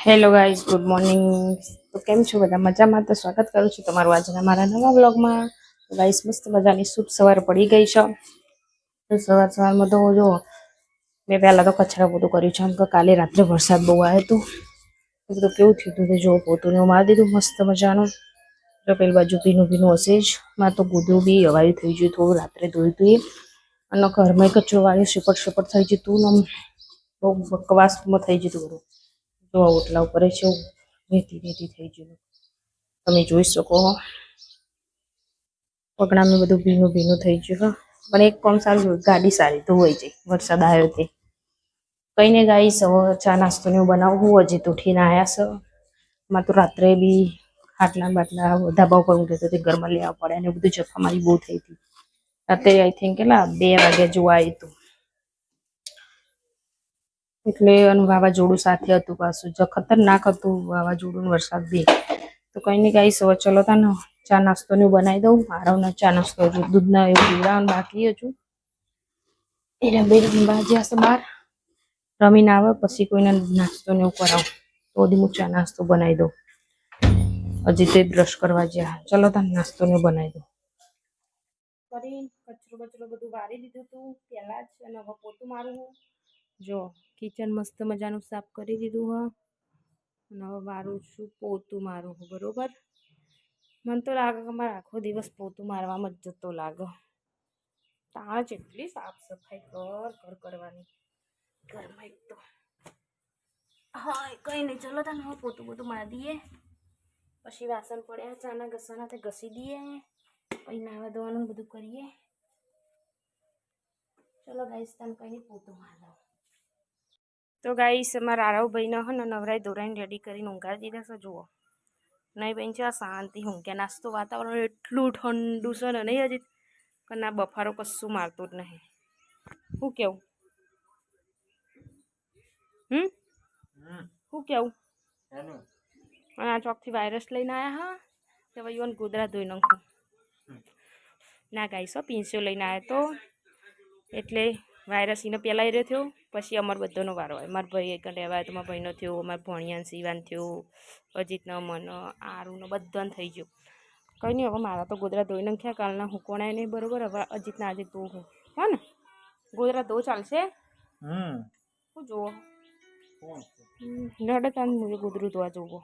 Hello guys, good morning. તો કેમ છો બધા? મજામાં? તો સ્વાગત કરું છું તમારું આજના મારા નવા વ્લોગમાં. તો ગાઈઝ, મસ્ત મજાની શુભ સવાર પડી ગઈ છે. તો સવારમાં તો જો મેં પહેલાં તો કચરા પોતું કર્યું છે, કે કાલે રાત્રે વરસાદ બહુ આવ્યો હતો. તો બધું કેવું થયું હતું, જો પોતું ને મારી દીધું મસ્ત મજાનું. તો પેલી બાજુ ભીનું ભીનું હશે જ. માં તો ગોદડું બી હવાયું થઈ ગયું થોડું, રાત્રે ધોયું હતું એ. અને ઘરમાં કચરો વાળ્યો, શપટ થઈ જતું ને બહુ બકવાસમાં થઈ જતું બધું. જો ઓટલા ઉપર છે, રેતી થઈ ગયું. તમે જોઈ શકો પગડામાં બધું ભીનું ભીનું થઈ ગયું. પણ એક કામ સારું, ગાડી સારી ધોવાઈ જાય વરસાદ આવ્યો તે. કઈ ને ગાઈસ, ચા નાસ્તો ને બનાવવું. હજી તો ઉઠીને આયા છે. માં તો રાત્રે બી ખાટલા બાટલા ધાબા ઉપર ઊંઘે તો તે ઘરમાં લેવા પડે અને બધું જફા મારી બહુ થઈ હતી. રાત્રે આઈ થિંક કેટલા 2 વાગે જોવા આવ્યું હતું. એટલે વાવાઝોડું સાથે હતું, પાછું ખતરનાક હતું વાવાઝોડું વરસાદ બી. તો કઈ નહીં ગાઈસ, હવે ચલો તા ને ચા નાસ્તો ને બનાવી દઉં. મારવને ચા નાસ્તો દૂધના એવું પીવડાવવાનું બાકી હજુ. એને બે બાજ્યા છે બાર, રમીને આવે પછી કોઈને નાસ્તો ને એવું કરાવું. તો હું ચા નાસ્તો બનાવી દઉં. હજી તે બ્રશ કરવા જ્યાં. ચલો તા નાસ્તો ને બનાવી દઉં. કરીને કચરો બચરો બધું વારી દીધું હતું પહેલા જ, અને હવે પોતું મારું. જો કિચન મસ્ત મજાનું સાફ કરી દીધું હ. અને હવે મારું છું પોતું મારું, બરોબર. મને તો લાગે કે મારે આખો દિવસ પોતું મારવામાં જ જતો લાગે. તાણ જેટલી સાફ સફાઈ કર કરવાની ઘરમાં એક તો. હા, કઈ નહીં, ચલો તને હવે પોતું પોતું મારી દઈએ. પછી વાસણ પડ્યા ચાના ઘસવાના તે ઘસી દઈએ. પછી નાવા ધોવાનું બધું કરીએ. ચલો ગાઈસ, તમે કઈ પોતું મારી દો. તો ગાઈસ, અમારા આરવ ભાઈને હે ને નવરાઈ ધોરાઈને રેડી કરીને ઊંઘાડી દીધા છે. જુઓ નહીં બેન, છે શાંતિ ઊંઘે. નાસ્તો વાતાવરણ એટલું ઠંડુ છે ને, નહીં હજી કે ના બફારો કશું મારતું જ નહીં. શું કેવું? શું કેવું? અને આ ચોકથી વાયરસ લઈને આવ્યા હા. તો ભાઈ ગોદરા ધોઈ નાખું. ના ગાઈસ, પીંછો લઈને આવ્યો તો એટલે વાયરસ એને પહેલાં રહ્યો થયો, પછી અમારો બધાનો વારો હોય. મારા ભાઈ એક રહેવાય તો મારા ભાઈનો થયો, મારા ભણિયાને સીવાન થયો, અજીતનો, મને, આરુનો બધાને થઈ ગયો. કંઈ નહીં, હવે મારા તો ગોદરા ધોઈ નાખ્યા કાલના હુકોણાય નહીં, બરોબર. હવે અજીતના આજે ધો હા ને ગોદરા ધો ચાલશે. શું જુઓ નડે તાન મુજબ ગોદરું ધોવા જવું.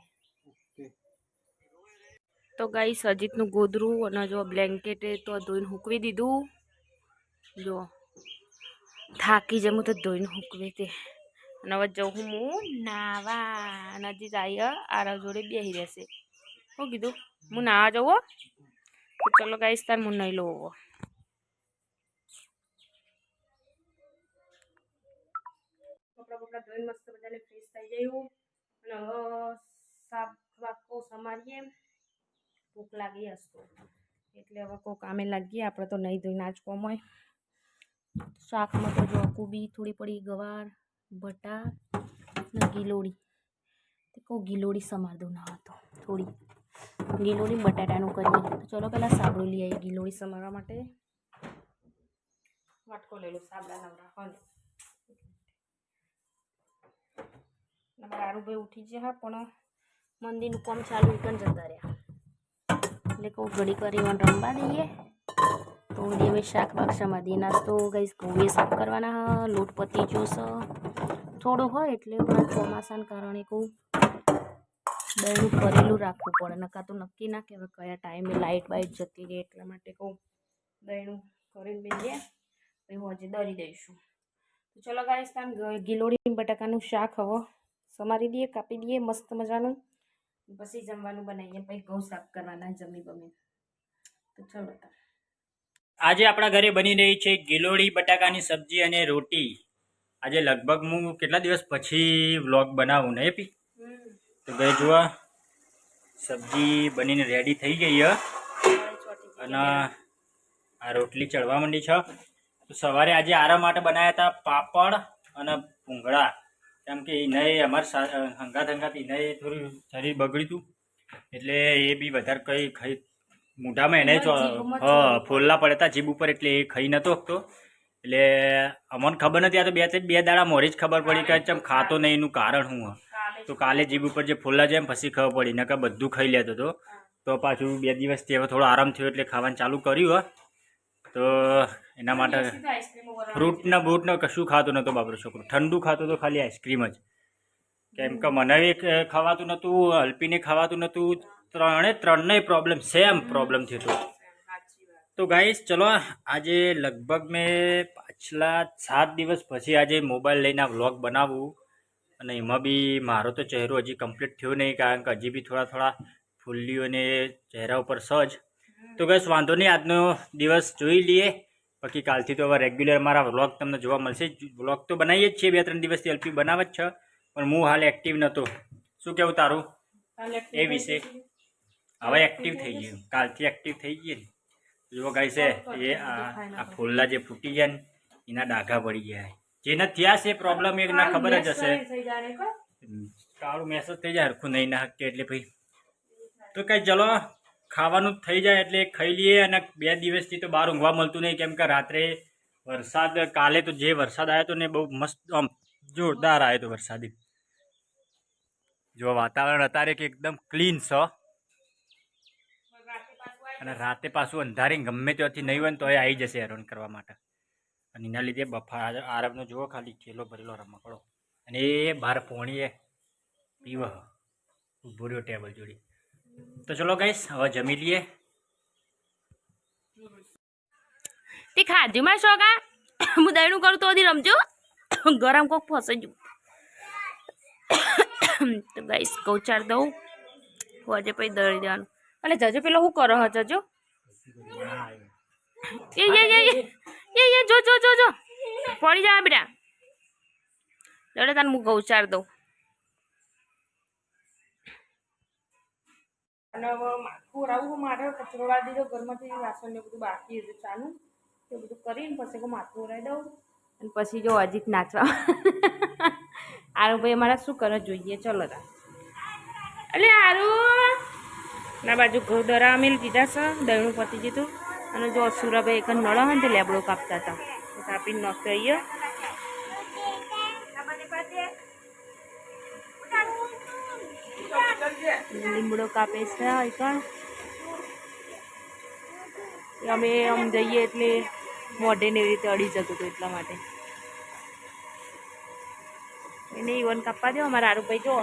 તો ગાઈસ, અજીતનું ગોદરું અને જો બ્લેન્કેટ તો ધોઈને હૂકવી દીધું. જો થાકી જમું તો ધોઈને હૂકવી તે. અને હવે જઉં હું નાવા. નજીક આવી આરવ જોડે બેસી રહેશે. શું કીધું? હું નાવા જવું? તો ચલો ગાઈસ, તાર હું નહીં લઉં. કપડા બપડા ધોઈને મસ્ત બધાને ફ્રેશ થઈ ગયું. અને સાફ વાકો સમારીએ. ભૂખ લાગી હસતો એટલે હવે કોઈ કામે લાગીએ. આપણે તો નહીં ધોઈને આજ કોમ હોય. શાકમાં તો જો કોબી થોડી પડી, ગવાર, બટા ને ગિલોડી. તે કહું ગિલોડી સમાર દઉં ના હતો થોડી ગિલોડી બટાટાનું કરીએ. તો ચલો પહેલાં સાબડું લઈ આવીએ ગિલોડી સમારવા માટે. વાટકો લઈ લો સાબડા નવરા હોય. મારા આરુભાઈ ઉઠી ગયા હા, પણ મંદિરનું કામ ચાલુ એકન જતા રહ્યા. એટલે કહું ઘડી કરી રમવા દઈએ. તો હવે શાક બાક સમારીએ. નાસ્તો ગઈશ ઘઉં સાફ કરવાના. લોટ પતી જોશે થોડો હોય એટલે પણ ચોમાસાને કારણે કહું દહીંનું ભરેલું રાખવું પડે. નકા તો નક્કી ના કહેવાય કયા ટાઈમે લાઇટ બાઇટ જતી રહે. એટલા માટે કહું દહીંનું કરીને બેસીએ. પછી હું હજી દરી દઈશું. તો ચલો ગાઈસ, તાન ગિલોડી બટાકાનું શાક હવે સમારી દઈએ, કાપી દઈએ મસ્ત મજાનું. પછી જમવાનું બનાવીએ. પછી ઘઉં સાફ કરવાના જમી બમી. તો ચલો તાર. આજે આપણા ઘરે બની રહી છે ગિલોડી બટાકાની સબ્જી અને રોટી. આજે લગભગ હું કેટલા દિવસ પછી વ્લોગ બનાવું ને પી. તો ભાઈ જુઓ સબ્જી બનીને રેડી થઈ ગઈ છે. અને આ રોટલી ચડવા માંડી છે. તો સવારે આજે આરા માટે બનાવ્યા હતા પાપડ અને ભૂંગળા. કેમ કે એને અમારે હંગાત એને થોડું શરીર બગડ્યું હતું, એટલે એ બી વધારે કંઈ ખાઈ મોઢામાં એને ફોલ્લા પડ્યા હતા જીભ ઉપર, એટલે એ ખાઈ નતો શકતો. એટલે અમને ખબર નથી. આ તો બે દાડા મોરી જ ખબર પડી કે ચમ ખાતો નહીં, એનું કારણ શું. તો કાલે જીભ ઉપર જે ફોલ્લા જાય પછી ખબર પડી નકર બધું ખાઈ લેતો હતો તો પાછું 2 દિવસથી હવે થોડો આરામ થયો એટલે ખાવાનું ચાલુ કર્યું હો તો એના માટે ફ્રૂટ ને બૂટ ને કશું ખાતો નહોતો બાપરો છોકરો ઠંડુ ખાતો તો ખાલી આઈસ્ક્રીમ જ કેમ કે મને ખવાતું નહોતું અલ્પીને ખવાતું નહોતું ત્રણેય પ્રોબ્લેમ સેમ પ્રોબ્લેમ થયો હતો તો ગાઈસ ચલો આજે લગભગ મેં પાછલા 7 દિવસ પછી આજે મોબાઈલ લઈને વ્લોગ બનાવું અને એમાં બી મારો તો ચહેરો હજી કમ્પ્લીટ થયો નહીં કારણ કે હજી બી થોડા ફૂલ્લીઓ અને ચહેરા ઉપર સજ તો ગાઈસ વાંધો નહીં આજનો દિવસ જોઈ લઈએ બાકી કાલથી તો હવે રેગ્યુલર મારા વ્લોગ તમને જોવા મળશે વ્લોગ તો બનાવીએ જ છીએ 2-3 દિવસથી અલ્પી બનાવે જ છે પણ હું હાલ એક્ટિવ નહોતો શું કેવું તારું એ વિશે હવે એક્ટિવ થઈ ગયું કાલથી એક્ટિવ થઈ ગઈ ને જો ગાઈસ એ આ ફૂલ્લા જે ફૂટી ગયા ને એના ડાઘા પડી ગયા જેને થયા છે પ્રોબ્લેમ એ ના ખબર જ હશે કાળું મેસેજ થઈ જાય હરખું નહીં ના હકે એટલે ભાઈ તો કઈ ચલો ખાવાનું થઈ જાય એટલે ખાઈ લઈએ અને 2 દિવસથી તો બહાર ઊંઘવા મળતું નહીં કેમ કે રાત્રે વરસાદ કાલે તો જે વરસાદ આવ્યો હતો ને બહુ મસ્ત આમ જોરદાર આવ્યો હતો વરસાદ જો વાતાવરણ અત્યારે કે એકદમ ક્લીન છે અને રાતે પાછું અંધારી ગમે ત્યાંથી નહીં હોય ને તો એ આવી જશે હેરાન કરવા માટે અને એના લીધે બફા આરબનો જુઓ ખાલી ખેલો ભરેલો રમકડો અને એ બહાર પોણીએ પીવ ઊભો રહ્યો ટેબલ જોડી તો ચલો ગાઈસ હવે જમી લઈએ તે ખાધું માં શોગા હું દહીનું કરું તો હજી રમજો ગરમ કોક ફસાઈ જુ તો ગાઈસ ગૌચાર દઉં હોજે પછી દળી દેવાનું અને જજો પેલો શું કરો હ જજો એ જો જો જો જો પડી જાય બેટા દડે તને હું ગૌચાર દઉં અને હવે માથું રાવું મારે કચરો વાળી દીધો ઘરમાંથી વાસણ ને બધું બાકી હતું ચાનું એ બધું કરીને પછી માથું ઓરાઈ દઉં અને પછી જો અજીત નાચવા આરુ ભાઈ અમારા શું કરે જોઈએ ચલો તા એટલે આરુ ના બાજુ ઘઉં દરા અમે દીધા છે દહીણું પતી જતું અને જો સુરાભાઈ એક નળ હોય ને તે લેબડો કાપતા હતા કાપીને નાખતો અહીંયા લીમડો કાપે છે પણ અમે આમ જઈએ એટલે મોઢે ને એવી રીતે અડી જતું હતું એટલા માટે એને ઈવન કાપવા દો અમારા આરુભાઈ જો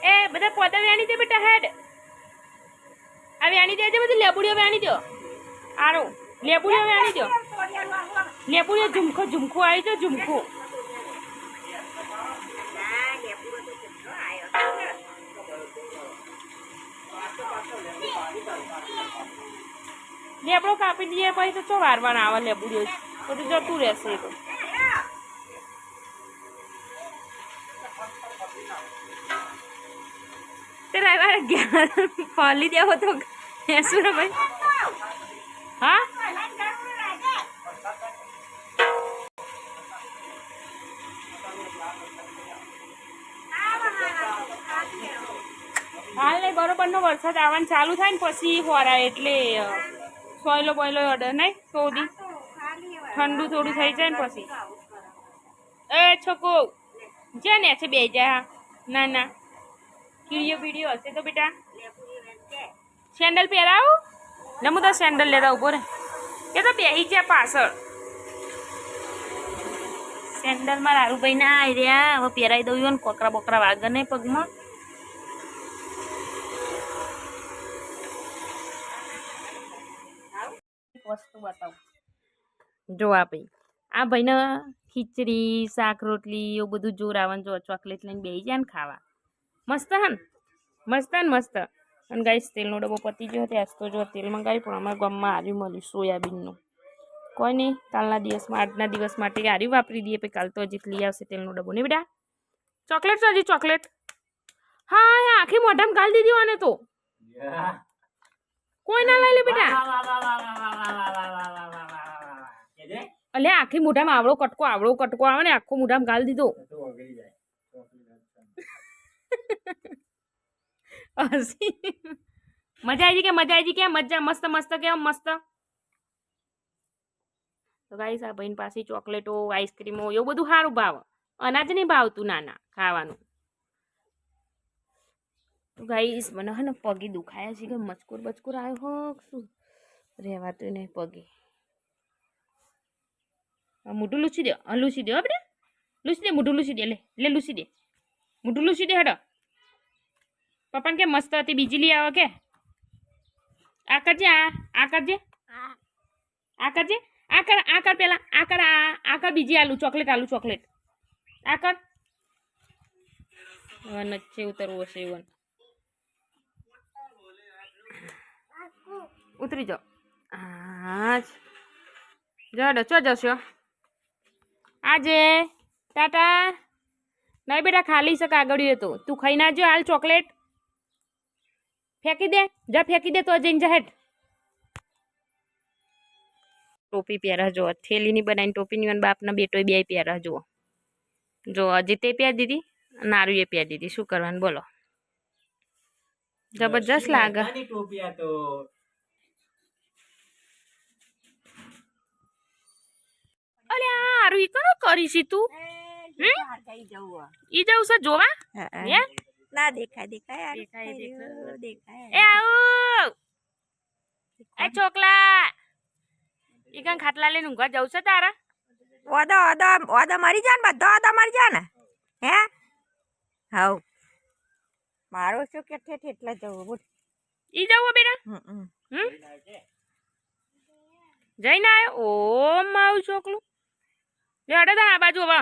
એ બધા પોતા વેણી દે બેટા હેડ આ વેણી દેજે બધી લેબુડીઓ વેણી દો આરો લેબુડીઓ વેણી દો લેબુડીઓ ઝુમખો આવી જો ઝુમખો લેબડો કાપી દઈએ પછી તો ચો વારવાના આવે લેબુડીઓ બધું જતું રહેશે એ તો તે રવિવારે ગયા ફાલી દેવો તો શું ભાઈ હા હાલ નહીં બરોબરનો વરસાદ આવવાનું ચાલુ થાય ને પછી હોરાય એટલે સોયલો બોયલો અડે નહીં સોદી ઠંડુ થોડું થઈ જાય ને પછી એ છોકો જે ને છે બે જા ના ના કીડીઓ બીડીઓ હશે તો બેટા સેન્ડલ પહેરાવું ને હું તો સેન્ડલ લેતા ઉભો રે એ તો બેસી જાય પાછળ સેન્ડલ માં રારુભાઈ ના આવી રહ્યા હવે પહેરાવી દઉં ને કોકરા બોકરા વાગે નહીં પગમાં વસ્તુ બતાવું જો આ ભાઈ આ ભાઈને ખીચડી શાક રોટલી એવું બધું જોર આવે જો ચોકલેટ લઈને બેસી જાય ને ખાવા મસ્ત હન મસ્ત ને મસ્ત અને ગાઈસ તેલનો ડબ્બો પતી ગયો તે તો જો તેલ મંગાવી પણ અમારા ગામમાં આર્યું મળ્યું સોયાબીનનું કોઈ નહીં કાલના દિવસમાં આજના દિવસ માટે આર્યું વાપરી દઈએ પછી કાલ તો હજી લઈ આવશે તેલનો ડબ્બો નહીં બેટા ચોકલેટ તો હજી ચોકલેટ હા આખી મોઢામાં ગાળી દીધી આને તો કોઈ ના લઈ લે બેટા અલે આખી મોઢામાં આવડો કટકો આવે ને આખો મોઢામાં ગાળી દીધો મજા આવી કે મજા મસ્ત કેમ મસ્ત તો ગાઈસ આ ભાઈ પાસે ચોકલેટો આઈસ્ક્રીમો એવું બધું સારું ભાવ અનાજ નહીં ભાવતું નાના ખાવાનું તો ગાઈસ મને હે ને પગે દુખાયા છે કે મચકોર બચકોર આવ્યો હો કે શું રહેવાતું નહીં પગે. મોઢું લૂછી દે, લૂછી દે આપણે લૂછી દે, મોઢું લૂછી દે, લે લે લૂછી દે, મોઢું લૂછી દે. હડો પપ્પાને કે મસ્ત હતી બીજી લઈ આવો કે. આ કરજે, આ કરજે, આ કરજે, આ કર પેલા, આ કર બીજી આલુ ચોકલેટ, આ કર. નચ્ચે ઉતરવું હશે એવું ઉતરી જાઓ. હા જડો ચો જશો આજે ટાટા નહીં બેટા ખાલી છે કાગળિયું તો તું ખાઈ ના જો હાલ ચોકલેટ ફેંકી દે જા ફેંકી દે તો જઈને જહેટ. ટોપી પહેરા જો થેલીની બનાવીને ટોપીની અને બાપના બેટો બે પહેરા જુઓ જો હજી તે પહેરી દીધી નારું એ પહેરી દીધી શું કરવાનું બોલો જબરજસ્ત લાગે. ટોપી આ તો અરે હારું ઈ કનો કરી છી તું ઈ જવું છે જોવા હે ના દેખાય દેખાય એ આવ એ છોકલા ઈ કણ ખાટલા લઈને ઊંઘવા જવું છે તારા ઓદો મરી જા ને બધો ઓદો મરી જા ને હે હવ મારો શું કે ઠેઠ એટલા જવું બોલ ઈ જવું બેટા જઈને આવ્યો ઓ મારું છોકલું જે હડે તા આ બાજુ હવે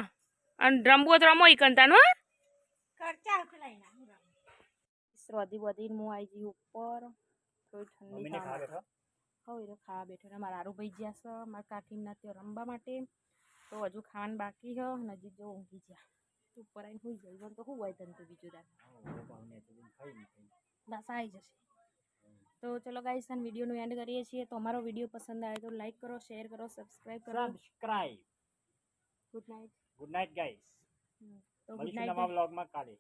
અને રમવો તો રમો ઈ કંતાનું શ્રદ્ધી બધી હું આવી ગઈ ઉપર થોડી ઠંડી હવે ખાવા બેઠો મારા આરુ ભાઈ ગયા છે મારા કાકીના ત્યાં રમવા માટે તો હજુ ખાવાનું બાકી છે નજીક જો ઊંઘી ગયા ઉપર આવીને સુઈ જાય તો શું હોય તને તો બીજું તાર બસ આવી જશે. તો ચલો ગાઈસ આ વિડીયોનું એન્ડ કરીએ છીએ. તો અમારો વિડીયો પસંદ આવે તો લાઈક કરો, શેર કરો, સબસ્ક્રાઇબ કરો. Good night guys. તો ગુડ નાઇટ નવા વ્લોગમાં કાલે.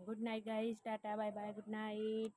Good night guys, Tata bye bye, good night.